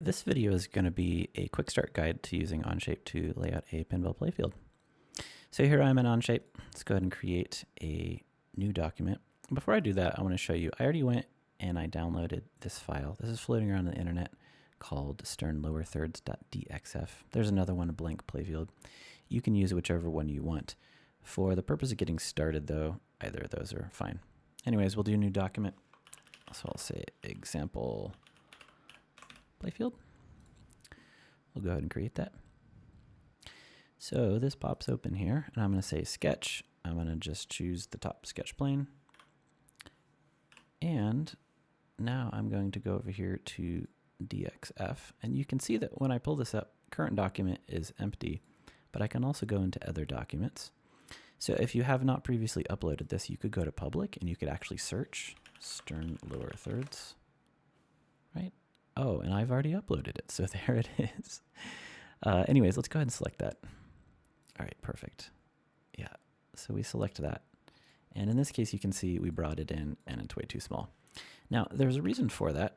This video is going to be a quick start guide to using OnShape to lay out a pinball playfield. So here I'm in OnShape. Let's go ahead and create a new document. Before I do that, I want to show you, I already went and I downloaded this file. This is floating around the internet called sternlowerthirds.dxf. There's another one, a blank playfield. You can use whichever one you want. For the purpose of getting started though, either of those are fine. Anyways, we'll do a new document. So I'll say example playfield. We'll go ahead and create that. So this pops open here, and I'm going to say sketch. I'm going to just choose the top sketch plane. And now I'm going to go over here to DXF, and you can see that when I pull this up, current document is empty, but I can also go into other documents. So if you have not previously uploaded this, you could go to public and you could actually search stern lower thirds, right? Oh, and I've already uploaded it, so there it is. Anyways, let's go ahead and select that. All right, perfect. Yeah, so we select that. And in this case, you can see we brought it in and it's way too small. Now, there's a reason for that,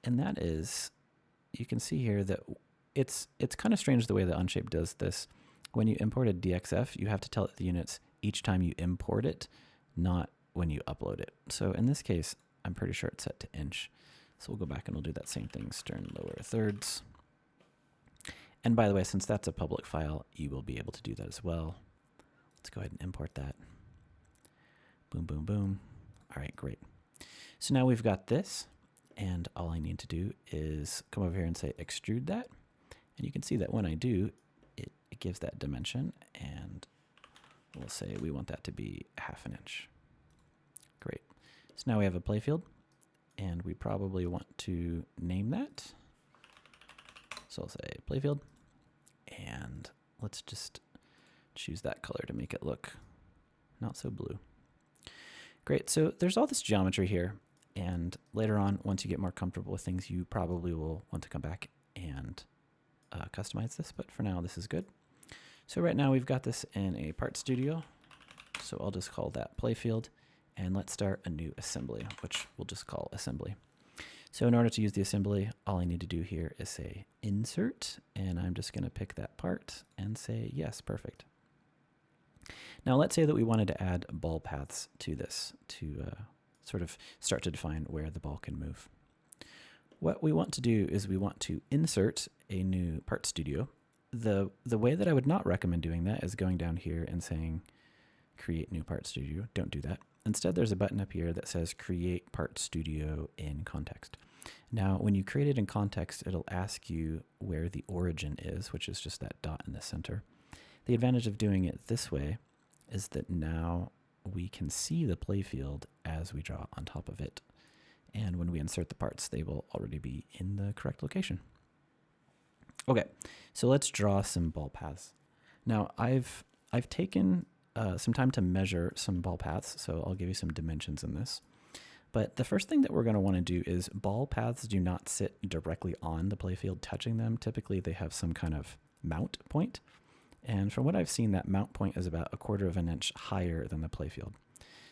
and that is, you can see here that it's kind of strange the way that OnShape does this. When you import a DXF, you have to tell it the units each time you import it, not when you upload it. So in this case, I'm pretty sure it's set to inch. So we'll go back and we'll do that same thing, stern lower thirds. And by the way, since that's a public file, you will be able to do that as well. Let's go ahead and import that. Boom, boom, boom. All right, great. So now we've got this, and all I need to do is come over here and say extrude that. And you can see that when I do, it gives that dimension, and we'll say we want that to be 1/2 inch. Great. So now we have a playfield, and we probably want to name that. So I'll say playfield, and let's just choose that color to make it look not so blue. Great, so there's all this geometry here, and later on, once you get more comfortable with things, you probably will want to come back and customize this, but for now, this is good. So right now, we've got this in a part studio, so I'll just call that playfield, and let's start a new assembly, which we'll just call assembly. So in order to use the assembly, all I need to do here is say insert, and I'm just going to pick that part and say yes, perfect. Now let's say that we wanted to add ball paths to this to sort of start to define where the ball can move. What we want to do is we want to insert a new part studio. The way that I would not recommend doing that is going down here and saying create new part studio. Don't do that. Instead, there's a button up here that says create part studio in context. Now, when you create it in context, it'll ask you where the origin is, which is just that dot in the center. The advantage of doing it this way is that now we can see the playfield as we draw on top of it. And when we insert the parts, they will already be in the correct location. Okay, so let's draw some ball paths. Now, I've taken some time to measure some ball paths, so I'll give you some dimensions in this. But the first thing that we're going to want to do is ball paths do not sit directly on the playfield touching them. Typically, they have some kind of mount point. And from what I've seen, that mount point is about 1/4 inch higher than the playfield.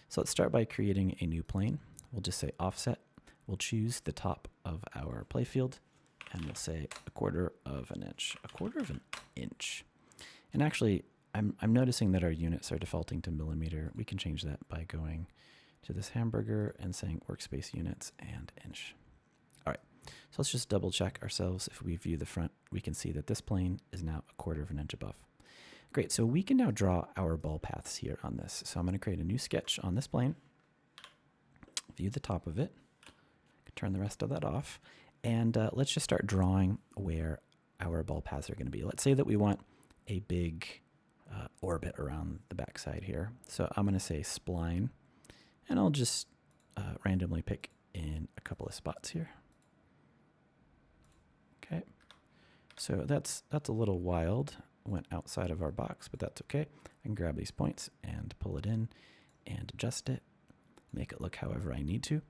So let's start by creating a new plane. We'll just say offset. We'll choose the top of our playfield, and we'll say 1/4 inch, 1/4 inch. And actually, I'm noticing that our units are defaulting to millimeter. We can change that by going to this hamburger and saying workspace units and inch. All right, so let's just double check ourselves. If we view the front, we can see that this plane is now 1/4 inch above. Great, so we can now draw our ball paths here on this. So I'm going to create a new sketch on this plane, view the top of it, turn the rest of that off, and let's just start drawing where our ball paths are going to be. Let's say that we want a big orbit around the backside here. So I'm going to say spline, and I'll just randomly pick in a couple of spots here. Okay, so that's a little wild. Went outside of our box, but that's okay. I can grab these points and pull it in and adjust it, make it look however I need to.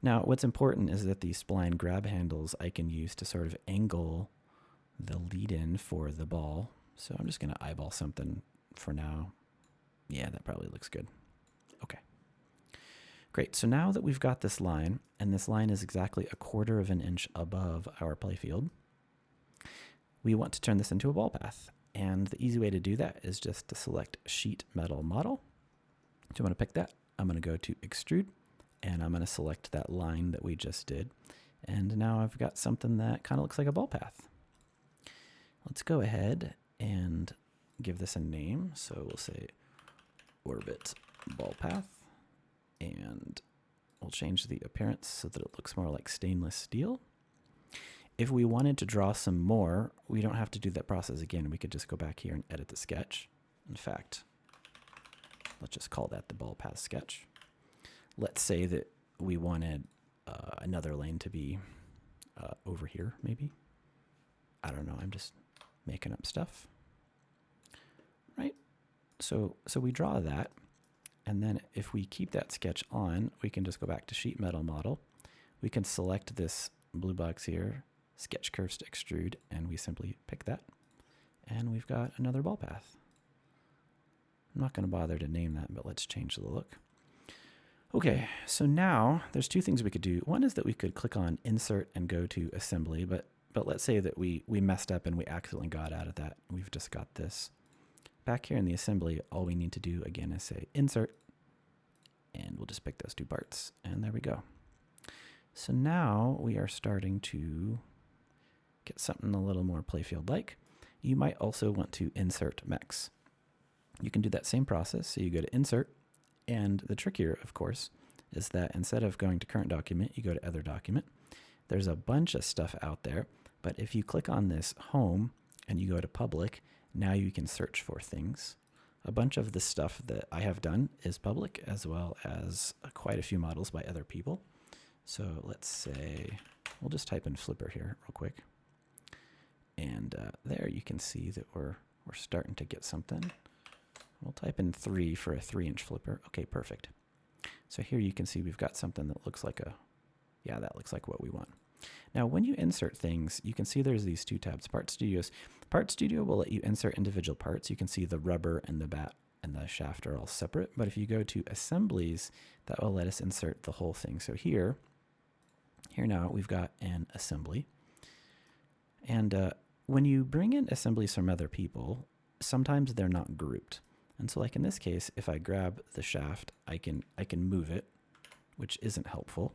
Now, what's important is that these spline grab handles I can use to sort of angle the lead-in for the ball. So I'm just going to eyeball something for now. Yeah, that probably looks good. Okay. Great, so now that we've got this line, and this line is exactly 1/4 inch above our playfield, we want to turn this into a ball path. And the easy way to do that is just to select Sheet Metal Model. So I'm going to pick that. I'm going to go to Extrude, and I'm going to select that line that we just did. And now I've got something that kind of looks like a ball path. Let's go ahead and give this a name. So we'll say Orbit Ball Path, and we'll change the appearance so that it looks more like stainless steel. If we wanted to draw some more, we don't have to do that process again. We could just go back here and edit the sketch. In fact, let's just call that the ball path sketch. Let's say that we wanted another lane to be over here, maybe. I don't know. I'm just making up stuff. Right? So we draw that. And then if we keep that sketch on, we can just go back to Sheet Metal Model. We can select this blue box here, Sketch Curves to Extrude, and we simply pick that. And we've got another ball path. I'm not going to bother to name that, but let's change the look. Okay, so now there's two things we could do. One is that we could click on Insert and go to Assembly, but let's say that we messed up and we accidentally got out of that. We've just got this. Back here in the assembly, all we need to do again is say Insert, and we'll just pick those two parts, and there we go. So now we are starting to get something a little more Playfield-like. You might also want to insert mechs. You can do that same process. So you go to Insert, and the trick here, of course, is that instead of going to Current Document, you go to Other Document. There's a bunch of stuff out there, but if you click on this Home and you go to Public, now you can search for things. A bunch of the stuff that I have done is public, as well as quite a few models by other people. So let's say, we'll just type in Flipper here real quick. And there you can see that we're starting to get something. We'll type in 3 for a 3-inch flipper. Okay, perfect. So here you can see we've got something that looks like yeah, that looks like what we want. Now, when you insert things, you can see there's these two tabs, Part Studios. Part Studio will let you insert individual parts. You can see the rubber and the bat and the shaft are all separate. But if you go to Assemblies, that will let us insert the whole thing. So here now we've got an assembly. And when you bring in assemblies from other people, sometimes they're not grouped. And so like in this case, if I grab the shaft, I can move it, which isn't helpful.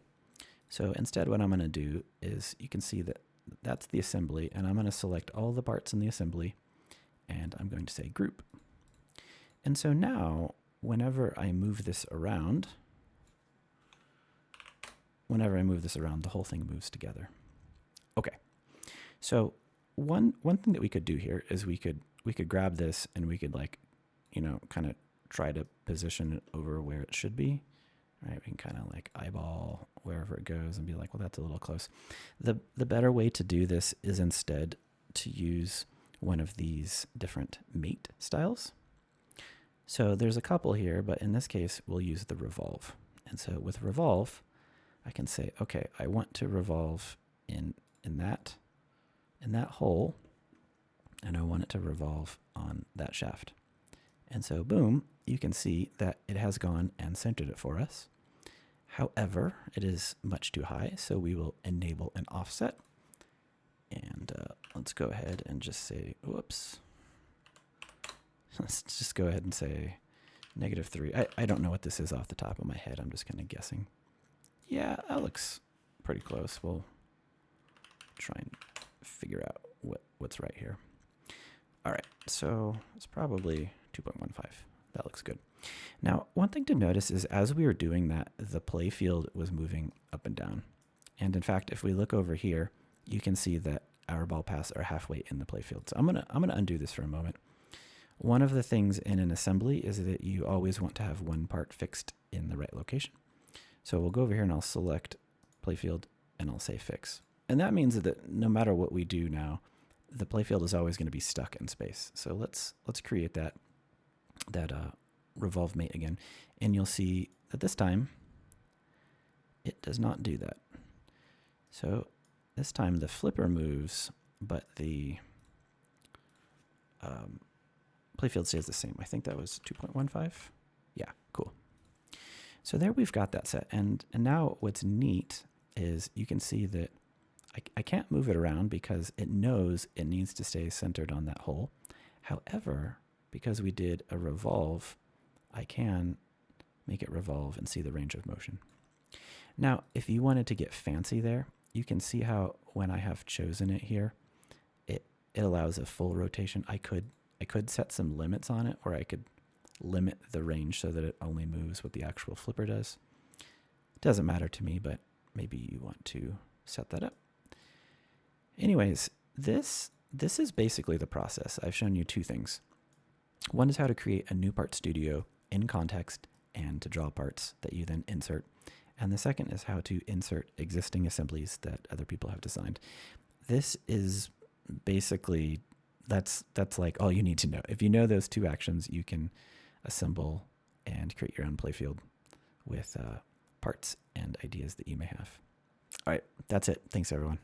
So instead what I'm going to do is you can see that that's the assembly, and I'm going to select all the parts in the assembly, and I'm going to say group. And so now whenever I move this around, the whole thing moves together. Okay. So one thing that we could do here is we could grab this and we could kind of try to position it over where it should be. Right, we can kind of like eyeball wherever it goes and be like, well, that's a little close. The better way to do this is instead to use one of these different mate styles. So there's a couple here, but in this case, we'll use the revolve. And so with revolve, I can say, okay, I want to revolve in that hole, and I want it to revolve on that shaft. And so boom, you can see that it has gone and centered it for us. However, it is much too high, so we will enable an offset. And let's go ahead and just say, whoops. Let's just go ahead and say -3. I don't know what this is off the top of my head. I'm just kind of guessing. Yeah, that looks pretty close. We'll try and figure out what's right here. All right, so it's probably 2.15. That looks good. Now, one thing to notice is as we were doing that, the playfield was moving up and down. And in fact, if we look over here, you can see that our ball paths are halfway in the playfield. So I'm gonna undo this for a moment. One of the things in an assembly is that you always want to have one part fixed in the right location. So we'll go over here and I'll select playfield and I'll say fix. And that means that no matter what we do now, the playfield is always going to be stuck in space. So let's create that revolve mate again, and you'll see that this time it does not do that. So this time the flipper moves, but the playfield stays the same. I think that was 2.15. Yeah, cool. So there we've got that set, and now what's neat is you can see that I can't move it around because it knows it needs to stay centered on that hole. However, because we did a revolve, I can make it revolve and see the range of motion. Now, if you wanted to get fancy there, you can see how when I have chosen it here, it allows a full rotation. I could set some limits on it, or I could limit the range so that it only moves what the actual flipper does. It doesn't matter to me, but maybe you want to set that up. Anyways, this is basically the process. I've shown you two things. One is how to create a new part studio in context and to draw parts that you then insert. And the second is how to insert existing assemblies that other people have designed. This is basically, that's like all you need to know. If you know those two actions, you can assemble and create your own playfield with parts and ideas that you may have. All right, that's it. Thanks, everyone.